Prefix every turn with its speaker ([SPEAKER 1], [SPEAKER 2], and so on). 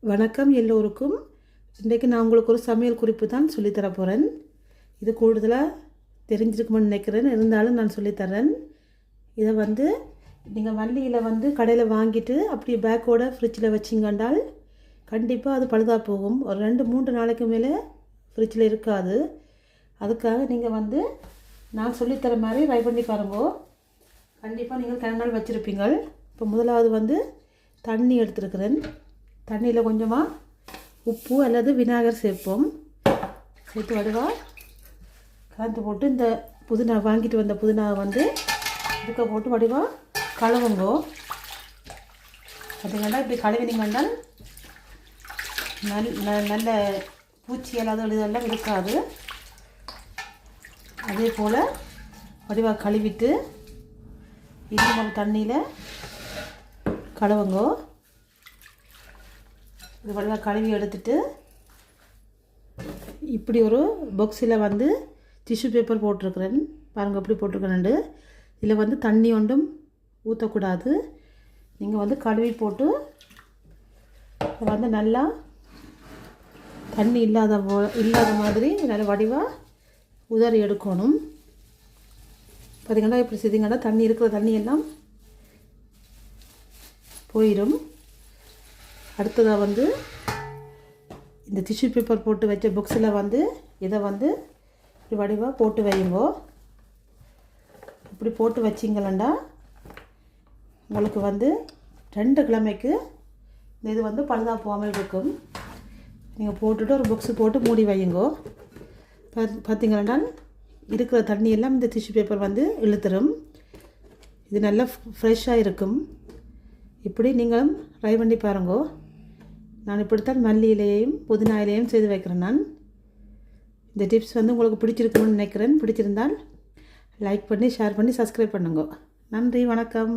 [SPEAKER 1] வணக்கம் எல்லோருக்கும். இன்றைக்கு நான் உங்களுக்கு ஒரு சமையல் குறிப்பு தான் சொல்லித்தர போகிறேன். இது கூடுதலாக தெரிஞ்சிருக்குமென்னு நினைக்கிறேன், இருந்தாலும் நான் சொல்லித்தரேன். இதை நீங்கள் மல்லியில் கடையில் வாங்கிட்டு அப்படியே பேக்கோட ஃப்ரிட்ஜில் வச்சிங்கண்டால் கண்டிப்பாக அது பழுதாக போகும். ஒரு 2-3 நாளைக்கு மேலே ஃப்ரிட்ஜில் இருக்காது. அதுக்காக நீங்கள் நான் சொல்லித்தர மாதிரி ட்ரை பண்ணி பாருங்கோ. கண்டிப்பாக நீங்கள் கன நாள் வச்சுருப்பீங்க. இப்போ முதலாவது தண்ணி எடுத்துருக்கிறேன். தண்ணியில் கொஞ்சமாக உப்பு அல்லது விநாயகர் சேர்ப்போம். சேர்த்து வடிவாக கலந்து போட்டு இந்த புதினா வாங்கிட்டு வந்த புதினாவை இதுக்க போட்டு வடிவாக கழுவுங்கோ. பார்த்தீங்கன்னா இப்படி கழுவினீங்கன்னால் நல்ல பூச்சி அல்லாத இதெல்லாம் இருக்காது. அதே போல் வடிவாக கழுவிட்டு இன்னும் தண்ணியில் கழுவுங்கோ. இது வடிவாக கழுவி எடுத்துட்டு இப்படி ஒரு பாக்ஸில் டிஷ்யூ பேப்பர் போட்டிருக்கிறேன். பாருங்கள் எப்படி போட்டிருக்கிறேன். இதில் தண்ணி ஒன்றும் ஊற்றக்கூடாது. நீங்கள் கழுவி போட்டு நல்லா தண்ணி இல்லாத மாதிரி நல்ல வடிவாக உதறி எடுக்கணும். பார்த்திங்கன்னா இப்படி செய்திங்கன்னா தண்ணி இருக்கிற தண்ணி எல்லாம் போயிடும். அடுத்ததாக இந்த டிஷ்யூ பேப்பர் போட்டு வச்ச பாக்ஸில் இதை இப்படி வடிவாக போட்டு வையுங்கோ. இப்படி போட்டு வச்சிங்களா உங்களுக்கு 2 கிழமைக்கு இந்த இது பழுதாக போகாமல் இருக்கும். நீங்கள் போட்டுட்டு ஒரு பாக்ஸு போட்டு மூடி வையுங்கோ. பார்த்தீங்கன்னா இருக்கிற தண்ணியெல்லாம் இந்த டிஷ்யூ பேப்பர் இழுத்துரும். இது நல்லா ஃப்ரெஷ்ஷாக இருக்கும். இப்படி நீங்களும் ட்ரை பண்ணி பாருங்கோ. நான் இப்படித்தான் மல்லி இலையையும் புதினா இலையும் செய்து வைக்கிறேன். நான் இந்த டிப்ஸ் உங்களுக்கு பிடிச்சிருக்குன்னு நினைக்கிறேன். பிடிச்சிருந்தால் லைக் பண்ணி ஷேர் பண்ணி சப்ஸ்கிரைப் பண்ணுங்க. நன்றி, வணக்கம்.